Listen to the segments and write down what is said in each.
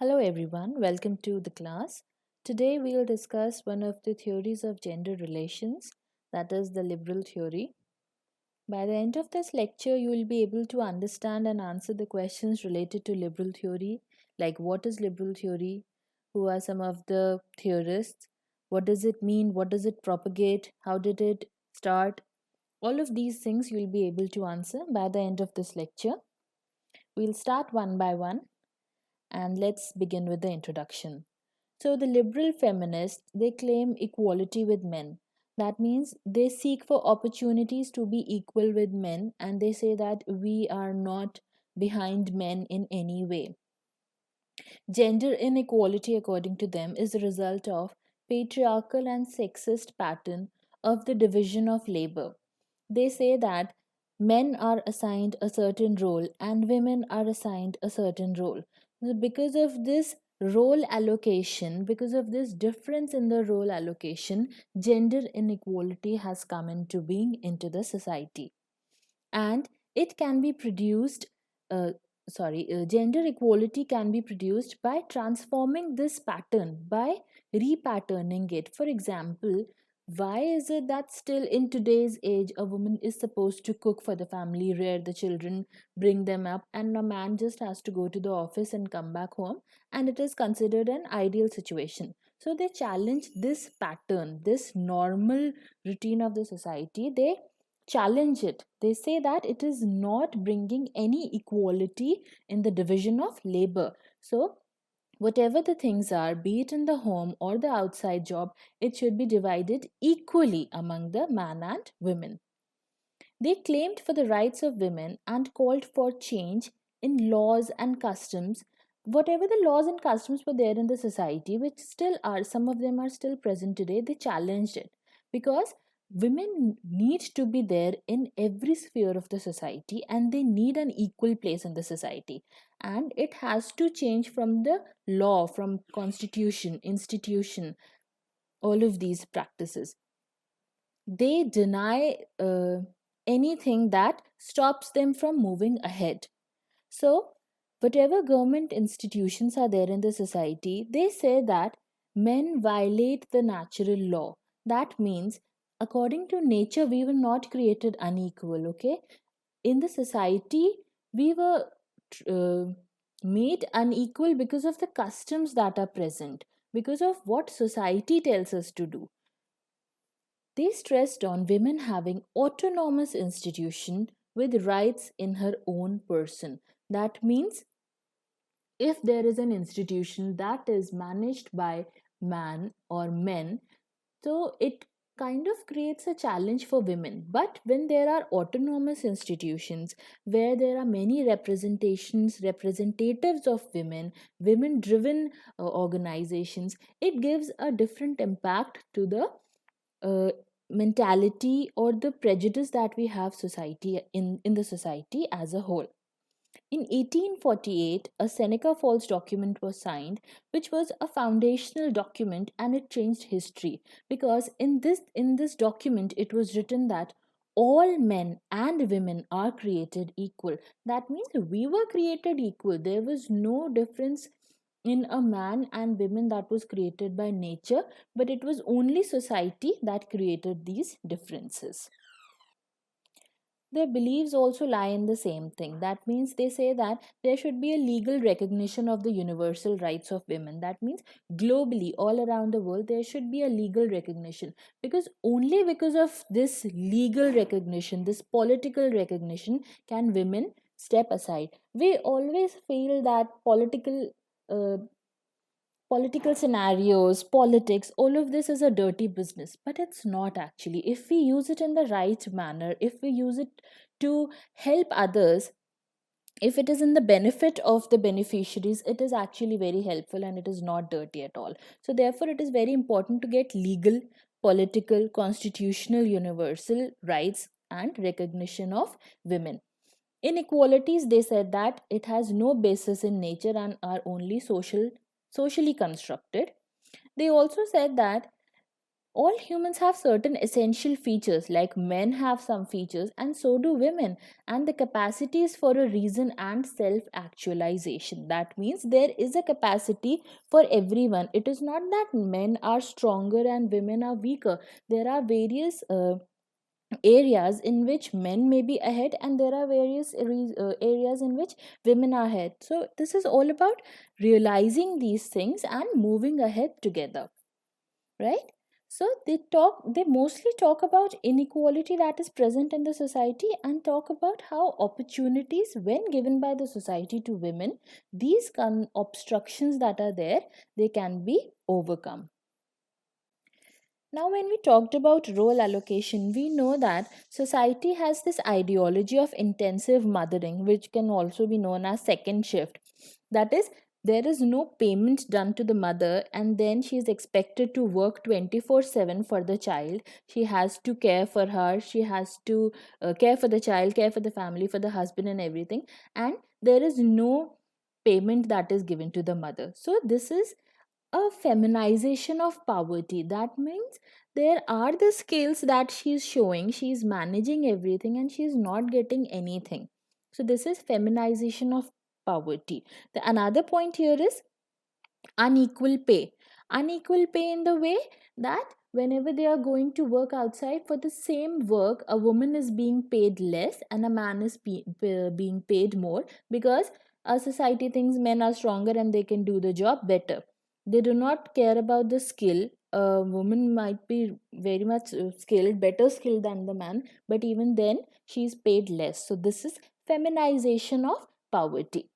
Hello everyone, welcome to the class. Today we'll discuss one of the theories of gender relations, that is the liberal theory. By the end of this lecture, you will be able to understand and answer the questions related to liberal theory, like what is liberal theory, who are some of the theorists, what does it mean, what does it propagate, how did it start. All of these things you will be able to answer by the end of this lecture. We'll start one by one and let's begin with the introduction. So the liberal feminists, they claim equality with men. That means they seek for opportunities to be equal with men, and they say that we are not behind men in any way. Gender inequality, according to them, is the result of patriarchal and sexist pattern of the division of labor. They say that men are assigned a certain role and women are assigned a certain role. So because of this role allocation, because of this difference in the role allocation, gender inequality has come into being into the society. And it can be produced uh, gender equality can be produced by transforming this pattern, by repatterning it. For example, why is it that still in today's age a woman is supposed to cook for the family, rear the children, bring them up, and a man just has to go to the office and come back home, and it is considered an ideal situation? So they challenge this pattern, this normal routine of the society. They challenge it. They say that it is not bringing any equality in the division of labor. So, whatever the things are, be it in the home or the outside job, it should be divided equally among the man and women. They claimed for the rights of women and called for change in laws and customs. Whatever the laws and customs were there in the society, which still are, some of them are still present today, they challenged it because women need to be there in every sphere of the society and they need an equal place in the society. And it has to change from the law, from constitution, institution, all of these practices. They deny anything that stops them from moving ahead. So, whatever government institutions are there in the society, they say that men violate the natural law. That means, according to nature, we were not created unequal, okay? In the society, we were uh, made unequal because of the customs that are present, because of what society tells us to do. They stressed on women having autonomous institution with rights in her own person. That means if there is an institution that is managed by man or men, so it kind of creates a challenge for women. But when there are autonomous institutions where there are many representatives of women, women driven organizations, it gives a different impact to the uh, mentality or the prejudice that we have society in the society as a whole. In 1848, a Seneca Falls document was signed, which was a foundational document, and it changed history because in this document it was written that all men and women are created equal. That means we were created equal. There was no difference in a man and women that was created by nature, but it was only society that created these differences. Their beliefs also lie in the same thing. That means they say that there should be a legal recognition of the universal rights of women. That means globally, all around the world, there should be a legal recognition. Because only because of this legal recognition, this political recognition, can women step aside. We always feel that uh, political scenarios, politics, all of this is a dirty business, but it's not actually. If we use it in the right manner, if we use it to help others, if it is in the benefit of the beneficiaries, it is actually very helpful and it is not dirty at all. So, therefore, it is very important to get legal, political, constitutional, universal rights and recognition of women. Inequalities, they said that it has no basis in nature and are only socially constructed. They also said that All humans have certain essential features, like men have some features, and so do women, and the capacity is for a reason and self actualization. That means there is a capacity for everyone. It is not that men are stronger and women are weaker. There are various areas in which men may be ahead, and there are various areas in which women are ahead. So this is all about realizing these things and moving ahead together, right? So they mostly talk about inequality that is present in the society, and talk about how opportunities when given by the society to women, these obstructions that are there, they can be overcome. Now, when we talked about role allocation, we know that society has this ideology of intensive mothering, which can also be known as second shift. That is, there is no payment done to the mother, and then she is expected to work 24/7 for the child. She has to care for her, she has to care for the child, care for the family, for the husband, and everything. And there is no payment that is given to the mother. So, this is a feminization of poverty. That means there are the skills that she's showing, she's managing everything, and she's not getting anything. So this is feminization of poverty. The another point here is unequal pay. Unequal pay in the way that whenever they are going to work outside for the same work, a woman is being paid less and a man is being paid more, because our society thinks men are stronger and they can do the job better. They do not care about the skill. A woman might be very much skilled, better skilled than the man, but even then she is paid less. So this is feminization of poverty.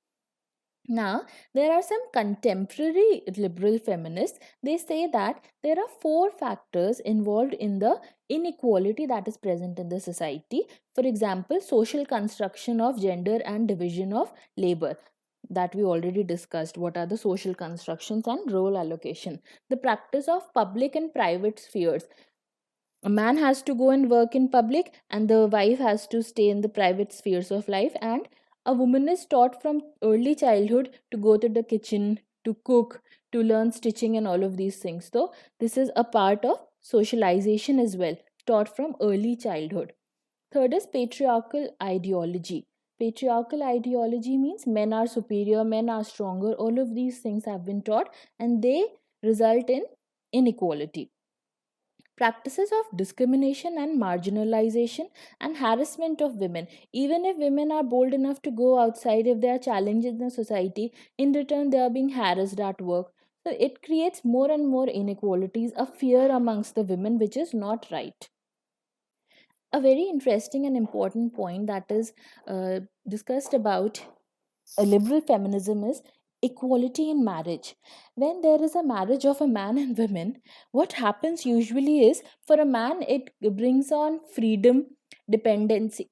Now, there are some contemporary liberal feminists. They say that there are four factors involved in the inequality that is present in the society. For example, social construction of gender and division of labor, that we already discussed. What are the social constructions and role allocation? The practice of public and private spheres. A man has to go and work in public, and the wife has to stay in the private spheres of life. And a woman is taught from early childhood to go to the kitchen, to cook, to learn stitching, and all of these things. So this is a part of socialization as well, taught from early childhood. Third is patriarchal ideology. Patriarchal ideology means men are superior, men are stronger. All of these things have been taught, and they result in inequality. Practices of discrimination and marginalization and harassment of women. Even if women are bold enough to go outside, if they are challenged in the society, in return they are being harassed at work. So it creates more and more inequalities, a fear amongst the women, which is not right. A very interesting and important point that is discussed about a liberal feminism is equality in marriage. When there is a marriage of a man and women, what happens usually is, for a man it brings on freedom, dependency.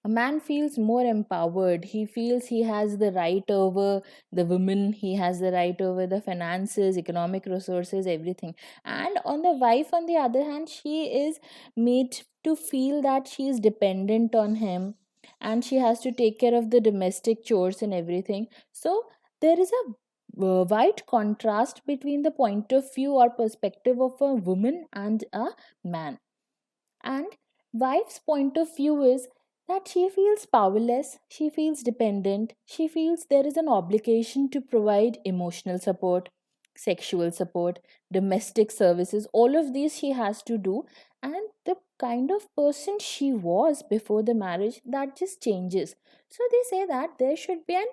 A man feels more empowered. He feels he has the right over the woman, he has the right over the finances, economic resources, everything. And on the wife, on the other hand, she is made to feel that she is dependent on him, and she has to take care of the domestic chores and everything. So there is a wide contrast between the point of view or perspective of a woman and a man. And wife's point of view is that she feels powerless, she feels dependent, she feels there is an obligation to provide emotional support, sexual support, domestic services. All of these she has to do, and the kind of person she was before the marriage, that just changes. So they say that there should be an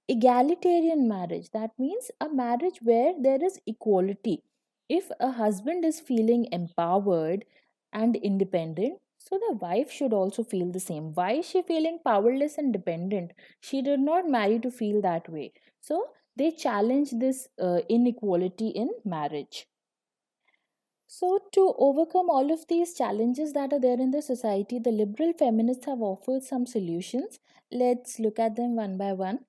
egalitarian marriage. That means a marriage where there is equality. If a husband is feeling empowered and independent, so the wife should also feel the same. Why is she feeling powerless and dependent? She did not marry to feel that way. So they challenge this inequality in marriage. So, to overcome all of these challenges that are there in the society, the liberal feminists have offered some solutions. Let's look at them one by one.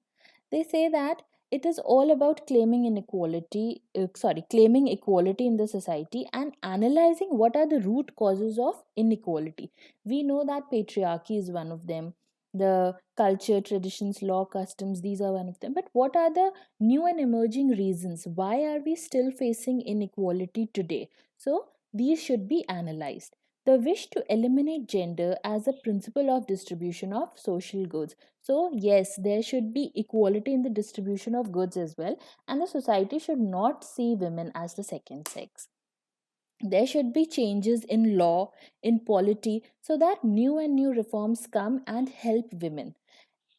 They say that it is all about claiming equality in the society and analyzing what are the root causes of inequality. We know that patriarchy is one of them, the culture, traditions, law, customs, these are one of them. But what are the new and emerging reasons? Why are we still facing inequality today? So these should be analyzed. The wish to eliminate gender as a principle of distribution of social goods. So, yes, there should be equality in the distribution of goods as well, and the society should not see women as the second sex. There should be changes in law, in polity, so that new reforms come and help women.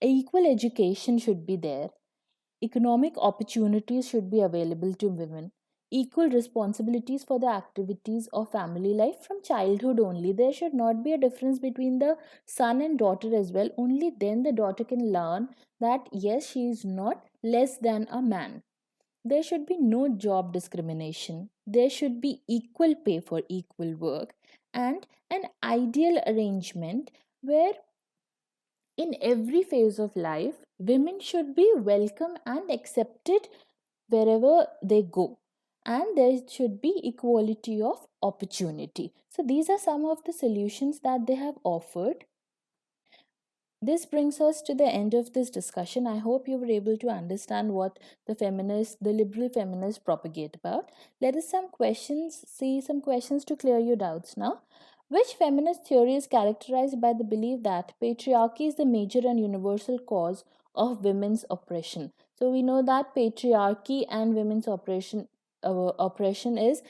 Equal education should be there. Economic opportunities should be available to women. Equal responsibilities for the activities of family life from childhood only. There should not be a difference between the son and daughter as well. Only then the daughter can learn that yes, she is not less than a man. There should be no job discrimination. There should be equal pay for equal work, and an ideal arrangement where in every phase of life, women should be welcome and accepted wherever they go. And there should be equality of opportunity. So, these are some of the solutions that they have offered. This brings us to the end of this discussion. I hope you were able to understand what the liberal feminists propagate about. Let us see some questions to clear your doubts now. Which feminist theory is characterized by the belief that patriarchy is the major and universal cause of women's oppression? So we know that patriarchy and women's oppression is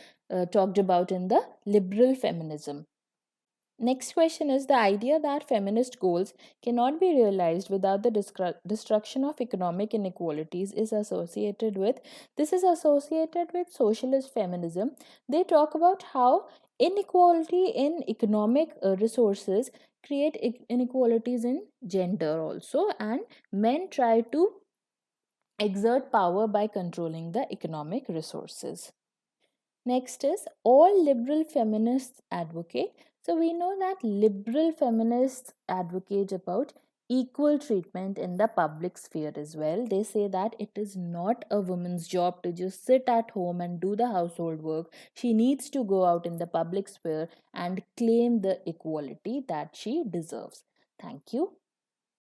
talked about in the liberal feminism. Next question is the idea that feminist goals cannot be realized without the destruction of economic inequalities is associated with socialist feminism. They talk about how inequality in economic resources create inequalities in gender also, and men try to exert power by controlling the economic resources. Next is all liberal feminists advocate. So we know that liberal feminists advocate about equal treatment in the public sphere as well. They say that it is not a woman's job to just sit at home and do the household work. She needs to go out in the public sphere and claim the equality that she deserves. Thank you.